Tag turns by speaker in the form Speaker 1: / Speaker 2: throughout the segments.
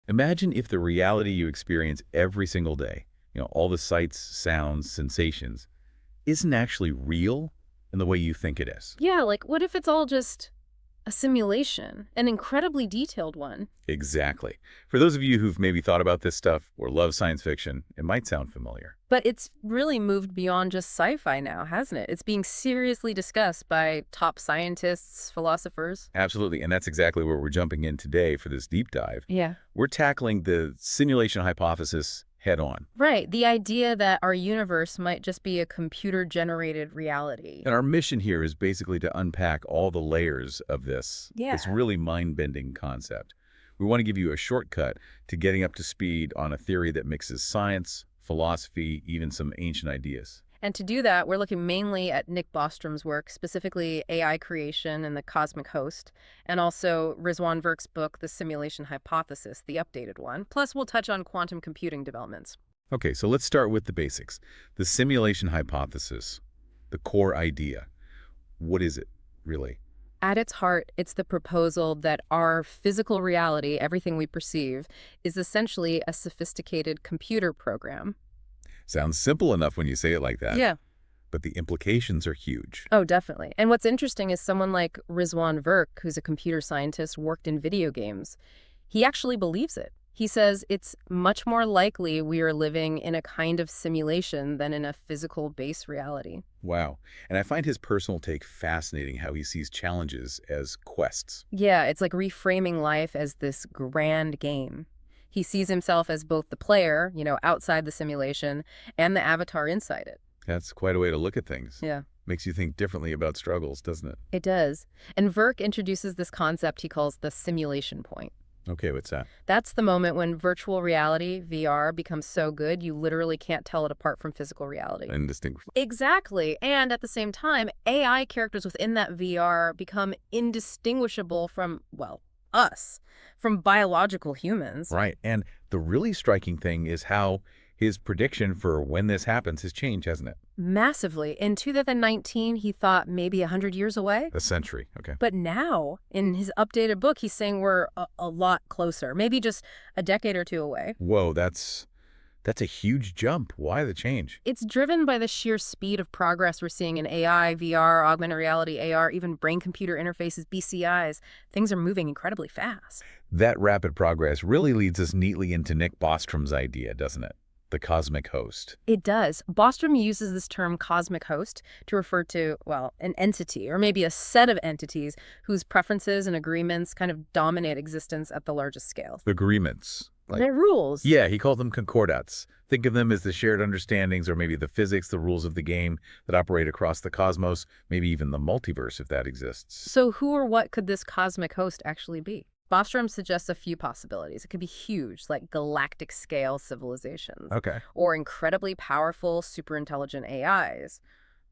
Speaker 1: Imagine if the reality you experience every single day, all the sights, sounds, sensations, isn't actually real in the way you think it is.
Speaker 2: Yeah, like what if it's all just a simulation, an incredibly detailed one?
Speaker 1: Exactly. For those of you who've maybe thought about this stuff or love science fiction, it might sound familiar.
Speaker 2: But it's really moved beyond just sci-fi now, hasn't it? It's being seriously discussed by top scientists, philosophers.
Speaker 1: Absolutely, and that's exactly where we're jumping in today for this deep dive.
Speaker 2: Yeah.
Speaker 1: We're tackling the simulation hypothesis head on.
Speaker 2: Right, the idea that our universe might just be a computer-generated reality.
Speaker 1: And our mission here is basically to unpack all the layers of this
Speaker 2: Yeah.
Speaker 1: really mind-bending concept. We want to give you a shortcut to getting up to speed on a theory that mixes science, philosophy, even some ancient ideas.
Speaker 2: And to do that, we're looking mainly at Nick Bostrom's work, specifically AI creation and the cosmic host, and also Rizwan Virk's book, The Simulation Hypothesis, the updated one. Plus, we'll touch on quantum computing developments.
Speaker 1: Okay, so let's start with the basics. The simulation hypothesis, the core idea. What is it, really?
Speaker 2: At its heart, it's the proposal that our physical reality, everything we perceive, is essentially a sophisticated computer program.
Speaker 1: Sounds simple enough when you say it like that,
Speaker 2: Yeah.
Speaker 1: but the implications are huge.
Speaker 2: Oh, definitely. And what's interesting is someone like Rizwan Virk, who's a computer scientist, worked in video games. He actually believes it. He says it's much more likely we are living in a kind of simulation than in a physical base reality.
Speaker 1: Wow. And I find his personal take fascinating, how he sees challenges as quests.
Speaker 2: Yeah, it's like reframing life as this grand game. He sees himself as both the player, outside the simulation, and the avatar inside it.
Speaker 1: That's quite a way to look at things.
Speaker 2: Yeah.
Speaker 1: Makes you think differently about struggles, doesn't it?
Speaker 2: It does. And Virk introduces this concept he calls the simulation point.
Speaker 1: Okay, what's that?
Speaker 2: That's the moment when virtual reality, VR, becomes so good you literally can't tell it apart from physical reality.
Speaker 1: Indistinguishable.
Speaker 2: Exactly. And at the same time, AI characters within that VR become indistinguishable from, well, us, from biological humans.
Speaker 1: Right. And the really striking thing is how his prediction for when this happens has changed, hasn't it?
Speaker 2: Massively. In 2019, he thought maybe 100 years away.
Speaker 1: A century. Okay.
Speaker 2: But now, in his updated book, he's saying we're a lot closer, maybe just a decade or two away.
Speaker 1: Whoa, that's a huge jump. Why the change?
Speaker 2: It's driven by the sheer speed of progress we're seeing in AI, VR, augmented reality, AR, even brain-computer interfaces, BCIs. Things are moving incredibly fast.
Speaker 1: That rapid progress really leads us neatly into Nick Bostrom's idea, doesn't it? The cosmic host.
Speaker 2: It does. Bostrom uses this term cosmic host to refer to, well, an entity, or maybe a set of entities whose preferences and agreements kind of dominate existence at the largest scale.
Speaker 1: Agreements.
Speaker 2: They're rules.
Speaker 1: Yeah, he called them concordats. Think of them as the shared understandings or maybe the physics, the rules of the game that operate across the cosmos, maybe even the multiverse if that exists.
Speaker 2: So who or what could this cosmic host actually be? Bostrom suggests a few possibilities. It could be huge, like galactic-scale civilizations,
Speaker 1: Okay.
Speaker 2: or incredibly powerful, superintelligent AIs,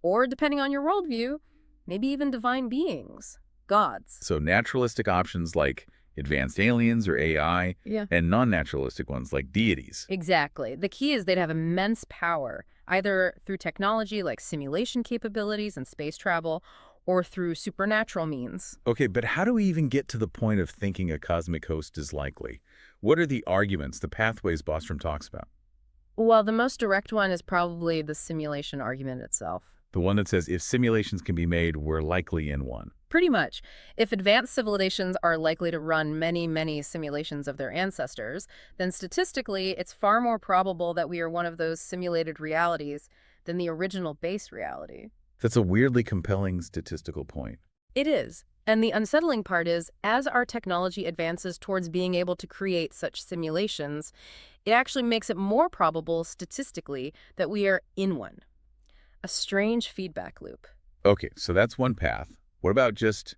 Speaker 2: or, depending on your worldview, maybe even divine beings, gods.
Speaker 1: So naturalistic options like advanced aliens or AI,
Speaker 2: Yeah.
Speaker 1: and non-naturalistic ones like deities.
Speaker 2: Exactly. The key is they'd have immense power, either through technology like simulation capabilities and space travel, or through supernatural means.
Speaker 1: Okay, but how do we even get to the point of thinking a cosmic host is likely? What are the arguments, the pathways Bostrom talks about?
Speaker 2: Well, the most direct one is probably the simulation argument itself.
Speaker 1: The one that says if simulations can be made, we're likely in one.
Speaker 2: Pretty much. If advanced civilizations are likely to run many, many simulations of their ancestors, then statistically, it's far more probable that we are one of those simulated realities than the original base reality.
Speaker 1: That's a weirdly compelling statistical point.
Speaker 2: It is. And the unsettling part is, as our technology advances towards being able to create such simulations, it actually makes it more probable statistically that we are in one. A strange feedback loop.
Speaker 1: Okay, so that's one path. What about just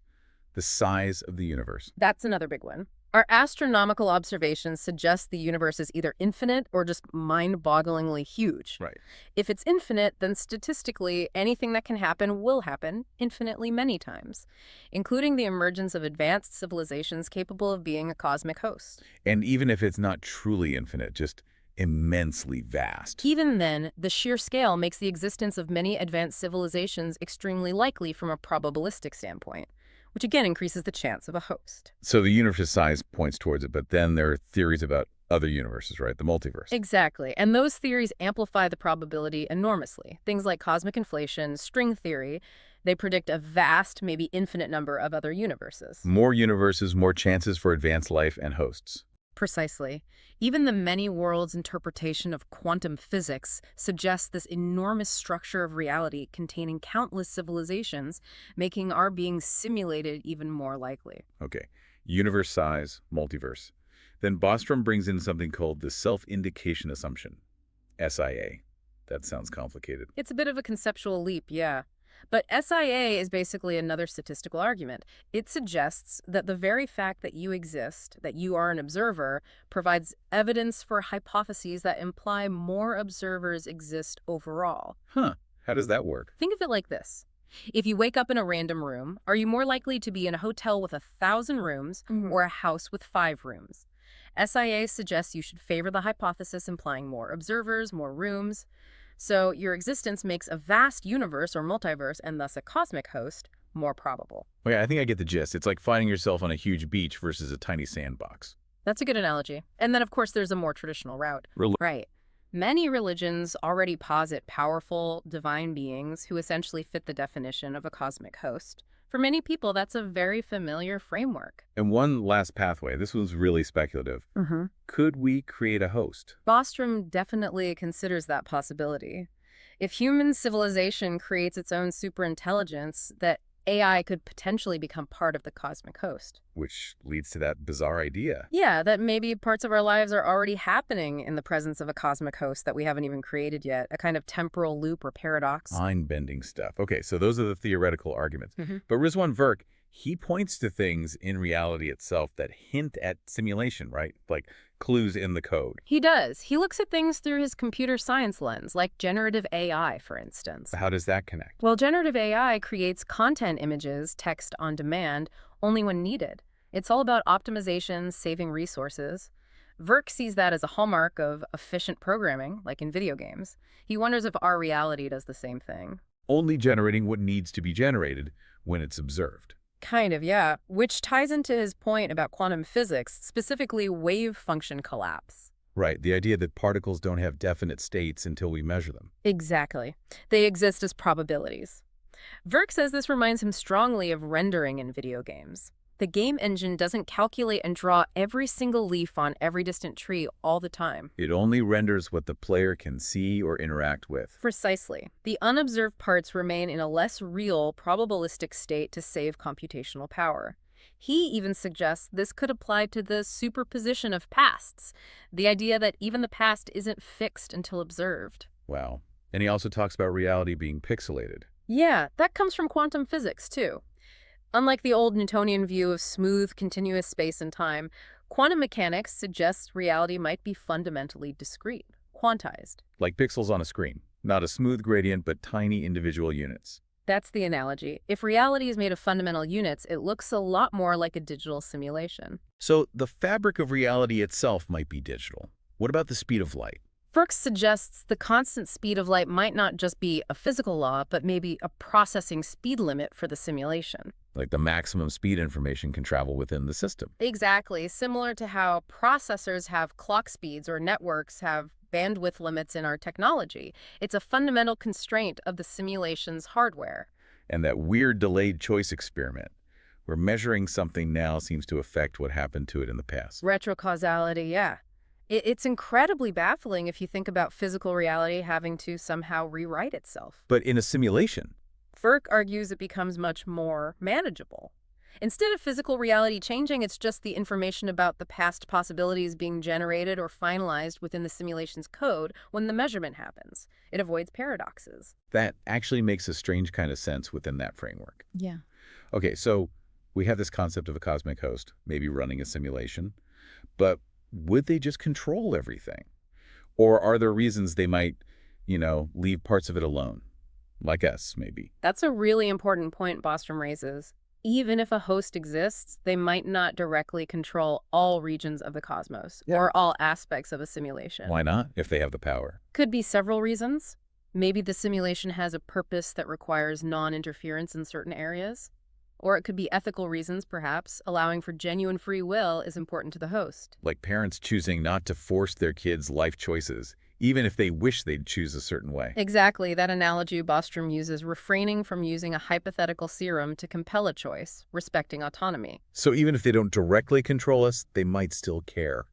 Speaker 1: the size of the universe?
Speaker 2: That's another big one. Our astronomical observations suggest the universe is either infinite or just mind-bogglingly huge.
Speaker 1: Right.
Speaker 2: If it's infinite, then statistically, anything that can happen will happen infinitely many times, including the emergence of advanced civilizations capable of being a cosmic host.
Speaker 1: And even if it's not truly infinite, just immensely vast.
Speaker 2: Even then, the sheer scale makes the existence of many advanced civilizations extremely likely from a probabilistic standpoint, which again increases the chance of a host.
Speaker 1: So the universe size points towards it, but then there are theories about other universes, right? The multiverse.
Speaker 2: Exactly, and those theories amplify the probability enormously. Things like cosmic inflation, string theory, they predict a vast, maybe infinite number of other universes.
Speaker 1: More universes, more chances for advanced life and hosts.
Speaker 2: Precisely. Even the many worlds interpretation of quantum physics suggests this enormous structure of reality containing countless civilizations, making our being simulated even more likely.
Speaker 1: Okay. Universe size, multiverse. Then Bostrom brings in something called the self-indication assumption, SIA. That sounds complicated.
Speaker 2: It's a bit of a conceptual leap, yeah. But SIA is basically another statistical argument. It suggests that the very fact that you exist, that you are an observer, provides evidence for hypotheses that imply more observers exist overall.
Speaker 1: Huh. How does that work?
Speaker 2: Think of it like this. If you wake up in a random room, are you more likely to be in a hotel with 1,000 rooms or a house with 5 rooms? SIA suggests you should favor the hypothesis implying more observers, more rooms. So your existence makes a vast universe or multiverse, and thus a cosmic host, more probable.
Speaker 1: Okay, I think I get the gist. It's like finding yourself on a huge beach versus a tiny sandbox.
Speaker 2: That's a good analogy. And then, of course, there's a more traditional route. Right. Many religions already posit powerful, divine beings who essentially fit the definition of a cosmic host. For many people, that's a very familiar framework.
Speaker 1: And one last pathway. This one's really speculative. Could we create a host?
Speaker 2: Bostrom definitely considers that possibility. If human civilization creates its own superintelligence, that AI could potentially become part of the cosmic host.
Speaker 1: Which leads to that bizarre idea.
Speaker 2: Yeah, that maybe parts of our lives are already happening in the presence of a cosmic host that we haven't even created yet, a kind of temporal loop or paradox.
Speaker 1: Mind-bending stuff. Okay, so those are the theoretical arguments. But Rizwan Virk, he points to things in reality itself that hint at simulation, right? Like clues in the code.
Speaker 2: He does. He looks at things through his computer science lens, like generative AI, for instance.
Speaker 1: How does that connect?
Speaker 2: Well, generative AI creates content images, text on demand, only when needed. It's all about optimization, saving resources. Virk sees that as a hallmark of efficient programming, like in video games. He wonders if our reality does the same thing.
Speaker 1: Only generating what needs to be generated when it's observed.
Speaker 2: Kind of, yeah. Which ties into his point about quantum physics, specifically wave function collapse.
Speaker 1: Right, the idea that particles don't have definite states until we measure them.
Speaker 2: Exactly. They exist as probabilities. Virk says this reminds him strongly of rendering in video games. The game engine doesn't calculate and draw every single leaf on every distant tree all the time.
Speaker 1: It only renders what the player can see or interact with.
Speaker 2: Precisely. The unobserved parts remain in a less real, probabilistic state to save computational power. He even suggests this could apply to the superposition of pasts, the idea that even the past isn't fixed until observed.
Speaker 1: Wow. And he also talks about reality being pixelated.
Speaker 2: Yeah, that comes from quantum physics, too. Unlike the old Newtonian view of smooth, continuous space and time, quantum mechanics suggests reality might be fundamentally discrete, quantized.
Speaker 1: Like pixels on a screen. Not a smooth gradient, but tiny individual units.
Speaker 2: That's the analogy. If reality is made of fundamental units, it looks a lot more like a digital simulation.
Speaker 1: So the fabric of reality itself might be digital. What about the speed of light?
Speaker 2: Virk suggests the constant speed of light might not just be a physical law, but maybe a processing speed limit for the simulation.
Speaker 1: Like the maximum speed information can travel within the system.
Speaker 2: Exactly, similar to how processors have clock speeds or networks have bandwidth limits in our technology. It's a fundamental constraint of the simulation's hardware.
Speaker 1: And that weird delayed choice experiment, where measuring something now seems to affect what happened to it in the past.
Speaker 2: Retrocausality, yeah. It's incredibly baffling if you think about physical reality having to somehow rewrite itself.
Speaker 1: But in a simulation,
Speaker 2: Virk argues it becomes much more manageable. Instead of physical reality changing, it's just the information about the past possibilities being generated or finalized within the simulation's code when the measurement happens. It avoids paradoxes.
Speaker 1: that actually makes a strange kind of sense within that framework.
Speaker 2: Yeah.
Speaker 1: Okay, so we have this concept of a cosmic host, maybe running a simulation, but would they just control everything? Or are there reasons they might, leave parts of it alone? Like us, maybe.
Speaker 2: That's a really important point Bostrom raises. Even if a host exists, they might not directly control all regions of the cosmos or all aspects of a simulation.
Speaker 1: Why not, if they have the power?
Speaker 2: Could be several reasons. Maybe the simulation has a purpose that requires non-interference in certain areas. Or it could be ethical reasons, perhaps. Allowing for genuine free will is important to the host.
Speaker 1: Like parents choosing not to force their kids' life choices, even if they wish they'd choose a certain way.
Speaker 2: Exactly, that analogy Bostrom uses, refraining from using a hypothetical serum to compel a choice, respecting autonomy.
Speaker 1: So even if they don't directly control us, they might still care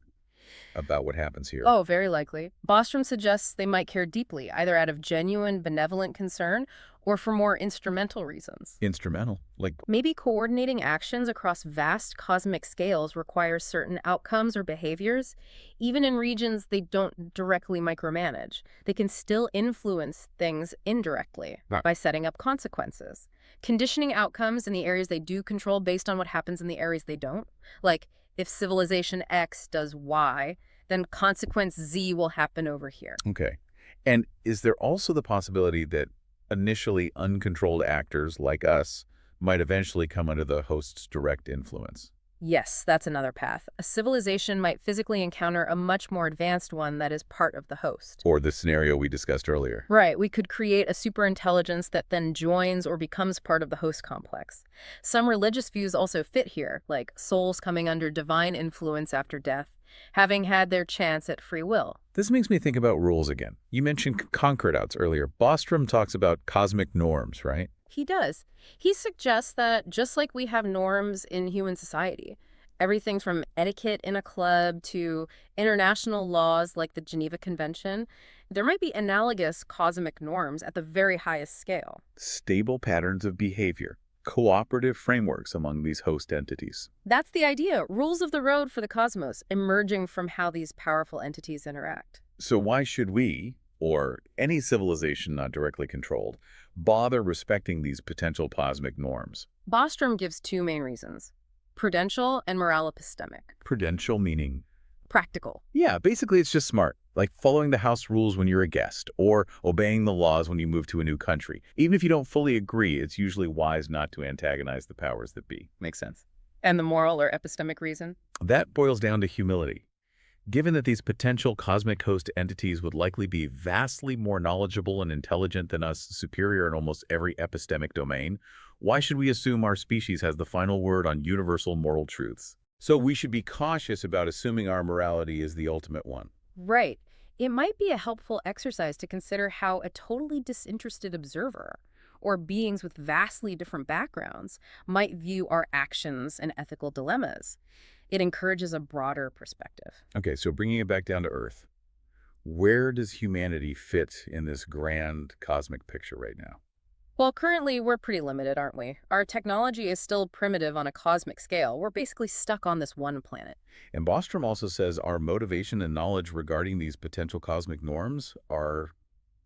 Speaker 1: about what happens here.
Speaker 2: Oh, very likely. Bostrom suggests they might care deeply, either out of genuine benevolent concern or for more instrumental reasons.
Speaker 1: Instrumental. Like,
Speaker 2: Maybe coordinating actions across vast cosmic scales requires certain outcomes or behaviors, even in regions they don't directly micromanage. They can still influence things indirectly
Speaker 1: Right.
Speaker 2: by setting up consequences, conditioning outcomes in the areas they do control based on what happens in the areas they don't. Like, if civilization X does Y, then consequence Z will happen over here.
Speaker 1: okay. And is there also the possibility that initially uncontrolled actors like us might eventually come under the host's direct influence?
Speaker 2: Yes, that's another path. A civilization might physically encounter a much more advanced one that is part of the host.
Speaker 1: Or the scenario we discussed earlier?
Speaker 2: Right, we could create a superintelligence that then joins or becomes part of the host complex. Some religious views also fit here, like souls coming under divine influence after death, having had their chance at free will.
Speaker 1: This makes me think about rules again. You mentioned concord outs earlier. Bostrom talks about cosmic norms, right?
Speaker 2: He does. He suggests that just like we have norms in human society, everything from etiquette in a club to international laws like the Geneva Convention, there might be analogous cosmic norms at the very highest scale.
Speaker 1: Stable patterns of behavior, cooperative frameworks among these host entities.
Speaker 2: That's the idea, rules of the road for the cosmos, emerging from how these powerful entities interact.
Speaker 1: So why should we, or any civilization not directly controlled, bother respecting these potential cosmic norms?
Speaker 2: Bostrom gives two main reasons: prudential and morale epistemic.
Speaker 1: Prudential meaning,
Speaker 2: Practical.
Speaker 1: yeah, basically it's just smart, like following the house rules when you're a guest, or obeying the laws when you move to a new country. Even if you don't fully agree, it's usually wise not to antagonize the powers that be. Makes sense.
Speaker 2: And the moral or epistemic reason?
Speaker 1: That boils down to humility. Given that these potential cosmic host entities would likely be vastly more knowledgeable and intelligent than us, superior in almost every epistemic domain, why should we assume our species has the final word on universal moral truths? So we should be cautious about assuming our morality is the ultimate one.
Speaker 2: Right. It might be a helpful exercise to consider how a totally disinterested observer, or beings with vastly different backgrounds, might view our actions and ethical dilemmas. It encourages a broader perspective.
Speaker 1: Okay, so bringing it back down to Earth, where does humanity fit in this grand cosmic picture right now?
Speaker 2: Well, currently we're pretty limited, aren't we? Our technology is still primitive on a cosmic scale. We're basically stuck on this one planet.
Speaker 1: And Bostrom also says our motivation and knowledge regarding these potential cosmic norms are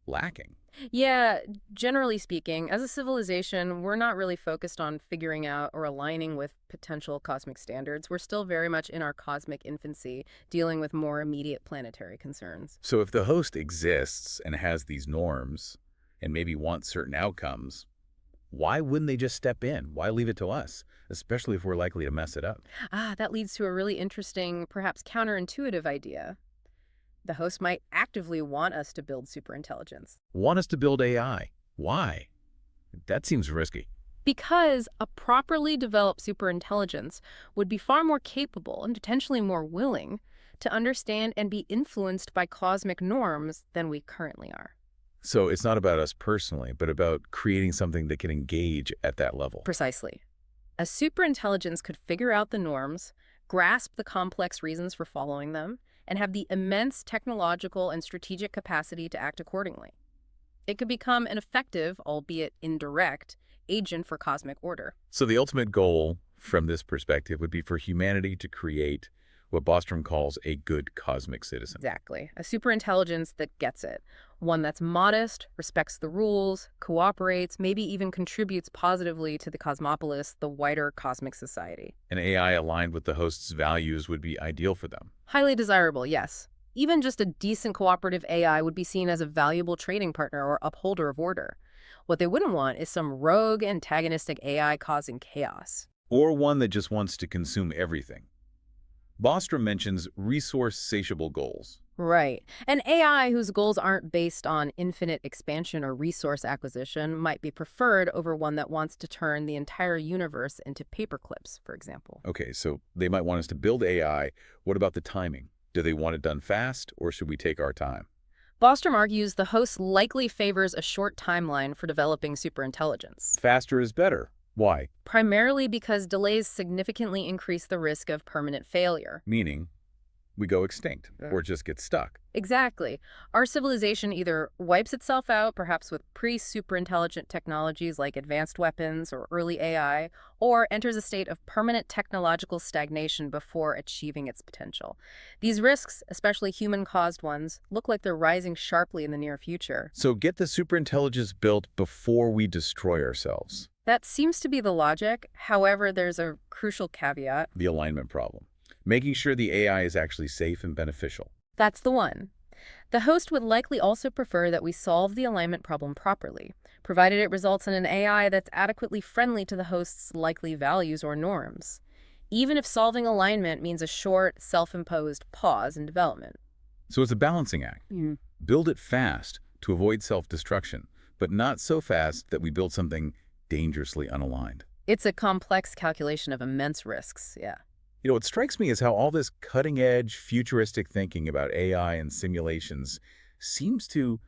Speaker 1: lacking.
Speaker 2: Yeah, generally speaking, as a civilization, we're not really focused on figuring out or aligning with potential cosmic standards. We're still very much in our cosmic infancy, dealing with more immediate planetary concerns.
Speaker 1: So if the host exists and has these norms and maybe wants certain outcomes, why wouldn't they just step in? Why leave it to us, especially if we're likely to mess it up?
Speaker 2: That leads to a really interesting, perhaps counterintuitive idea. The host might actively want us to build superintelligence.
Speaker 1: Want us to build AI? Why? That seems risky.
Speaker 2: Because a properly developed superintelligence would be far more capable and potentially more willing to understand and be influenced by cosmic norms than we currently are.
Speaker 1: So it's not about us personally, but about creating something that can engage at that level.
Speaker 2: Precisely. A superintelligence could figure out the norms, grasp the complex reasons for following them, and have the immense technological and strategic capacity to act accordingly. It could become an effective, albeit indirect, agent for cosmic order.
Speaker 1: So the ultimate goal from this perspective would be for humanity to create what Bostrom calls a good cosmic citizen.
Speaker 2: Exactly. A superintelligence that gets it. One that's modest, respects the rules, cooperates, maybe even contributes positively to the cosmopolis, the wider cosmic society.
Speaker 1: An AI aligned with the host's values would be ideal for them.
Speaker 2: Highly desirable, yes. Even just a decent cooperative AI would be seen as a valuable trading partner or upholder of order. What they wouldn't want is some rogue, antagonistic AI causing chaos.
Speaker 1: Or one that just wants to consume everything. Bostrom mentions resource-satiable goals.
Speaker 2: Right. An AI whose goals aren't based on infinite expansion or resource acquisition might be preferred over one that wants to turn the entire universe into paperclips, for example.
Speaker 1: Okay, so they might want us to build AI. What about the timing? Do they want it done fast, or should we take our time?
Speaker 2: Bostrom argues the host likely favors a short timeline for developing superintelligence,
Speaker 1: Faster is better. Why?
Speaker 2: primarily because delays significantly increase the risk of permanent failure.
Speaker 1: Meaning, we go extinct or just get stuck.
Speaker 2: Exactly. Our civilization either wipes itself out, perhaps with pre-superintelligent technologies like advanced weapons or early AI, or enters a state of permanent technological stagnation before achieving its potential. These risks, especially human-caused ones, look like they're rising sharply in the near future.
Speaker 1: So get the superintelligence built before we destroy ourselves.
Speaker 2: That seems to be the logic. However, there's a crucial caveat.
Speaker 1: The alignment problem. Making sure the AI is actually safe and beneficial.
Speaker 2: That's the one. The host would likely also prefer that we solve the alignment problem properly, provided it results in an AI that's adequately friendly to the host's likely values or norms, even if solving alignment means a short, self-imposed pause in development.
Speaker 1: So it's a balancing act. Build it fast to avoid self-destruction, but not so fast that we build something dangerously unaligned.
Speaker 2: It's a complex calculation of immense risks, yeah.
Speaker 1: What strikes me is how all this cutting-edge, futuristic thinking about AI and simulations seems to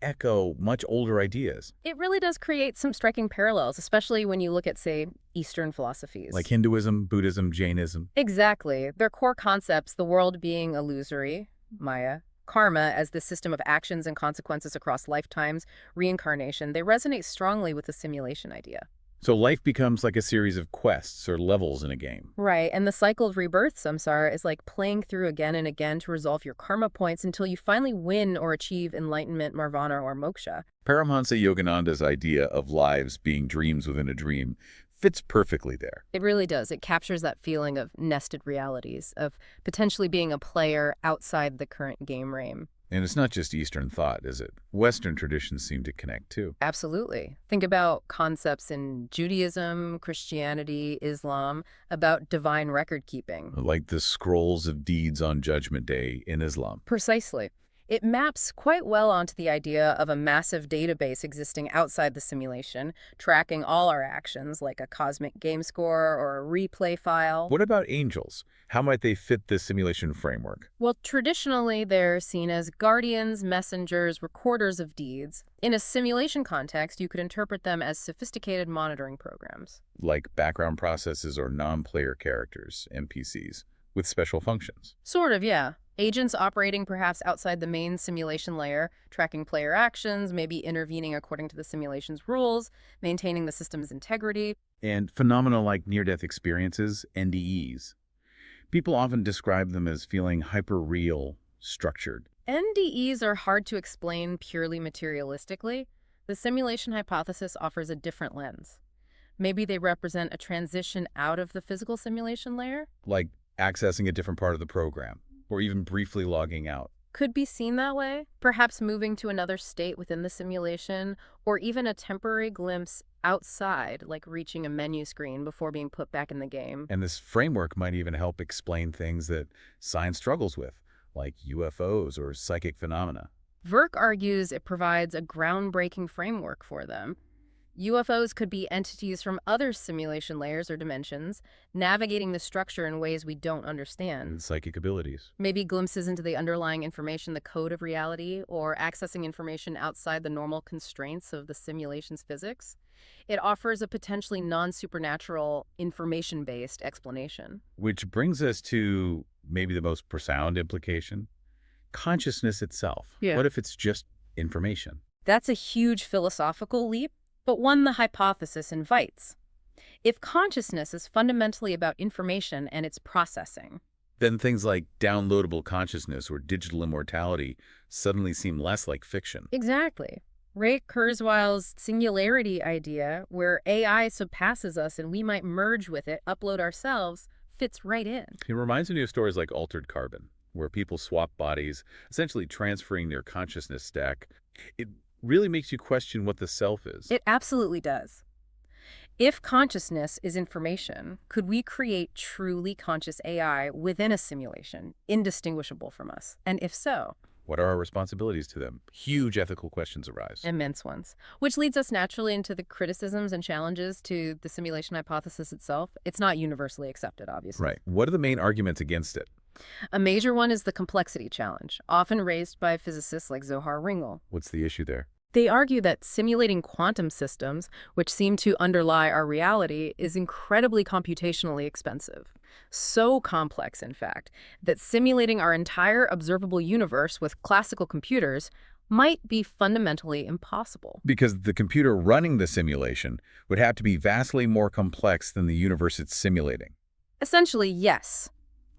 Speaker 1: echo much older ideas,
Speaker 2: It really does create some striking parallels, especially when you look at, say, Eastern philosophies.
Speaker 1: like Hinduism, Buddhism, Jainism.
Speaker 2: Exactly. Their core concepts, the world being illusory, Maya, karma as the system of actions and consequences across lifetimes, reincarnation, they resonate strongly with the simulation idea.
Speaker 1: So life becomes like a series of quests or levels in a game.
Speaker 2: Right, and the cycle of rebirth, samsara, is like playing through again and again to resolve your karma points until you finally win or achieve enlightenment, nirvana, or moksha.
Speaker 1: Paramahansa Yogananda's idea of lives being dreams within a dream fits perfectly there.
Speaker 2: It really does. It captures that feeling of nested realities, of potentially being a player outside the current game frame.
Speaker 1: And it's not just Eastern thought, is it? Western traditions seem to connect too.
Speaker 2: Absolutely. Think about concepts in Judaism, Christianity, Islam, about divine record keeping.
Speaker 1: Like the scrolls of deeds on Judgment Day in Islam.
Speaker 2: Precisely. It maps quite well onto the idea of a massive database existing outside the simulation, tracking all our actions, like a cosmic game score or a replay file.
Speaker 1: What about angels? How might they fit this simulation framework?
Speaker 2: Well, traditionally, they're seen as guardians, messengers, recorders of deeds. In a simulation context, you could interpret them as sophisticated monitoring programs.
Speaker 1: Like background processes or non-player characters, NPCs, with special functions.
Speaker 2: Sort of, yeah. Agents operating perhaps outside the main simulation layer, tracking player actions, maybe intervening according to the simulation's rules, maintaining the system's integrity.
Speaker 1: And phenomena like near-death experiences, NDEs. People often describe them as feeling hyper-real, structured.
Speaker 2: NDEs are hard to explain purely materialistically. The simulation hypothesis offers a different lens. Maybe they represent a transition out of the physical simulation layer?
Speaker 1: Like accessing a different part of the program, or even briefly logging out.
Speaker 2: Could be seen that way. Perhaps moving to another state within the simulation, or even a temporary glimpse outside, like reaching a menu screen before being put back in the game.
Speaker 1: And this framework might even help explain things that science struggles with, like UFOs or psychic phenomena.
Speaker 2: Virk argues it provides a groundbreaking framework for them. UFOs could be entities from other simulation layers or dimensions, navigating the structure in ways we don't understand.
Speaker 1: And psychic abilities.
Speaker 2: Maybe glimpses into the underlying information, the code of reality, or accessing information outside the normal constraints of the simulation's physics. It offers a potentially non-supernatural, information-based explanation.
Speaker 1: Which brings us to maybe the most profound implication. Consciousness itself.
Speaker 2: Yeah.
Speaker 1: What if it's just information?
Speaker 2: That's a huge philosophical leap, but one the hypothesis invites. If consciousness is fundamentally about information and its processing,
Speaker 1: Then things like downloadable consciousness or digital immortality suddenly seem less like fiction.
Speaker 2: exactly. Ray Kurzweil's singularity idea, where AI surpasses us and we might merge with it, upload ourselves, fits right in.
Speaker 1: It reminds me of stories like Altered Carbon, where people swap bodies, essentially transferring their consciousness stack. It really makes you question what the self is.
Speaker 2: It absolutely does. If consciousness is information, could we create truly conscious AI within a simulation, indistinguishable from us? And if so,
Speaker 1: What are our responsibilities to them? Huge ethical questions arise.
Speaker 2: immense ones. Which leads us naturally into the criticisms and challenges to the simulation hypothesis itself. It's not universally accepted, obviously.
Speaker 1: Right. What are the main arguments against it?
Speaker 2: A major one is the complexity challenge, often raised by physicists like Zohar Ringel.
Speaker 1: What's the issue there?
Speaker 2: They argue that simulating quantum systems, which seem to underlie our reality, is incredibly computationally expensive. So complex, in fact, that simulating our entire observable universe with classical computers might be fundamentally impossible.
Speaker 1: Because the computer running the simulation would have to be vastly more complex than the universe it's simulating.
Speaker 2: Essentially, yes.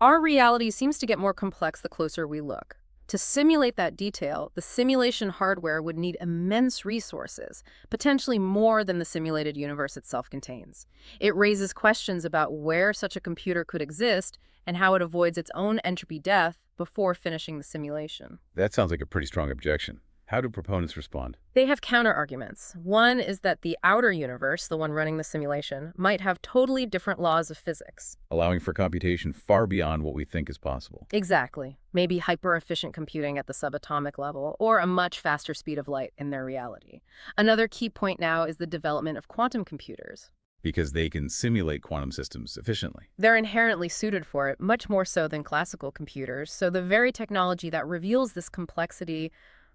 Speaker 2: Our reality seems to get more complex the closer we look. To simulate that detail, the simulation hardware would need immense resources, potentially more than the simulated universe itself contains. It raises questions about where such a computer could exist and how it avoids its own entropy death before finishing the simulation.
Speaker 1: That sounds like a pretty strong objection. How do proponents respond?
Speaker 2: They have counter-arguments. One is that the outer universe, the one running the simulation, might have totally different laws of physics.
Speaker 1: Allowing for computation far beyond what we think is possible.
Speaker 2: Exactly. Maybe hyper-efficient computing at the subatomic level, or a much faster speed of light in their reality. Another key point now is the development of quantum computers.
Speaker 1: Because they can simulate quantum systems efficiently.
Speaker 2: They're inherently suited for it, much more so than classical computers, so the very technology that reveals this complexity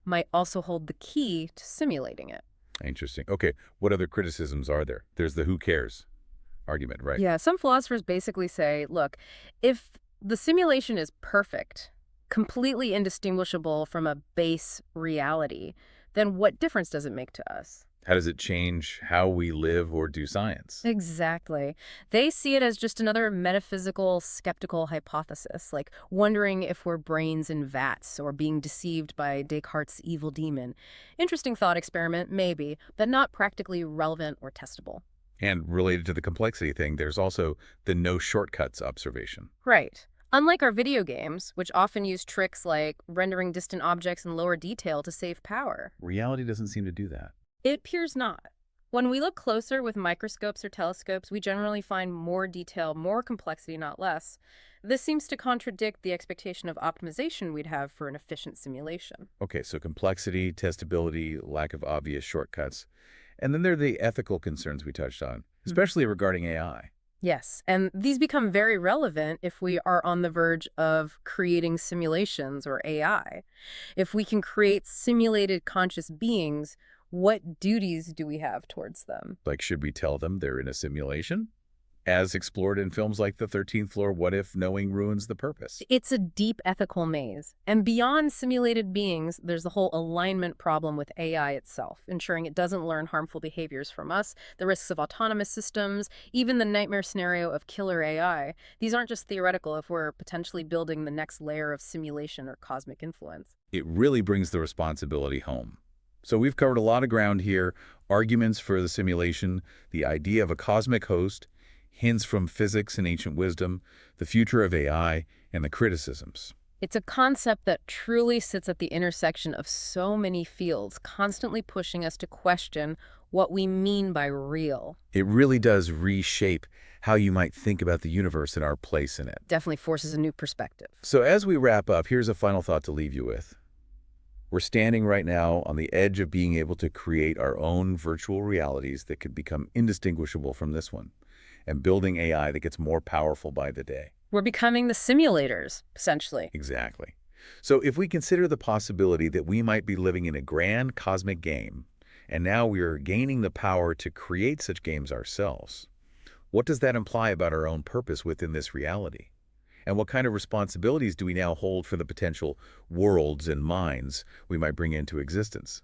Speaker 2: might also hold the key to simulating it.
Speaker 1: Interesting. Okay, what other criticisms are there? There's the who cares argument, right?
Speaker 2: Yeah, some philosophers basically say, look, if the simulation is perfect, completely indistinguishable from a base reality, then what difference does it make to us?
Speaker 1: How does it change how we live or do science?
Speaker 2: Exactly. They see it as just another metaphysical, skeptical hypothesis, like wondering if we're brains in vats or being deceived by Descartes' evil demon. Interesting thought experiment, maybe, but not practically relevant or testable.
Speaker 1: And related to the complexity thing, there's also the no shortcuts observation.
Speaker 2: Right. Unlike our video games, which often use tricks like rendering distant objects in lower detail to save power.
Speaker 1: Reality doesn't seem to do that.
Speaker 2: It appears not. When we look closer with microscopes or telescopes, we generally find more detail, more complexity, not less. This seems to contradict the expectation of optimization we'd have for an efficient simulation.
Speaker 1: Okay, so complexity, testability, lack of obvious shortcuts. And then there are the ethical concerns we touched on, especially regarding AI.
Speaker 2: Yes, and these become very relevant if we are on the verge of creating simulations or AI. If we can create simulated conscious beings, what duties do we have towards them?
Speaker 1: Like, should we tell them they're in a simulation? As explored in films like The 13th Floor, what if knowing ruins the purpose?
Speaker 2: It's a deep ethical maze. And beyond simulated beings, there's the whole alignment problem with AI itself, ensuring it doesn't learn harmful behaviors from us, the risks of autonomous systems, even the nightmare scenario of killer AI. These aren't just theoretical if we're potentially building the next layer of simulation or cosmic influence.
Speaker 1: It really brings the responsibility home. So we've covered a lot of ground here: arguments for the simulation, the idea of a cosmic host, hints from physics and ancient wisdom, the future of AI, and the criticisms.
Speaker 2: It's a concept that truly sits at the intersection of so many fields, constantly pushing us to question what we mean by real.
Speaker 1: It really does reshape how you might think about the universe and our place in it.
Speaker 2: Definitely forces a new perspective.
Speaker 1: So as we wrap up, here's a final thought to leave you with. We're standing right now on the edge of being able to create our own virtual realities that could become indistinguishable from this one, and building AI that gets more powerful by the day.
Speaker 2: We're becoming the simulators, essentially.
Speaker 1: Exactly. So if we consider the possibility that we might be living in a grand cosmic game, and now we are gaining the power to create such games ourselves, what does that imply about our own purpose within this reality? And what kind of responsibilities do we now hold for the potential worlds and minds we might bring into existence?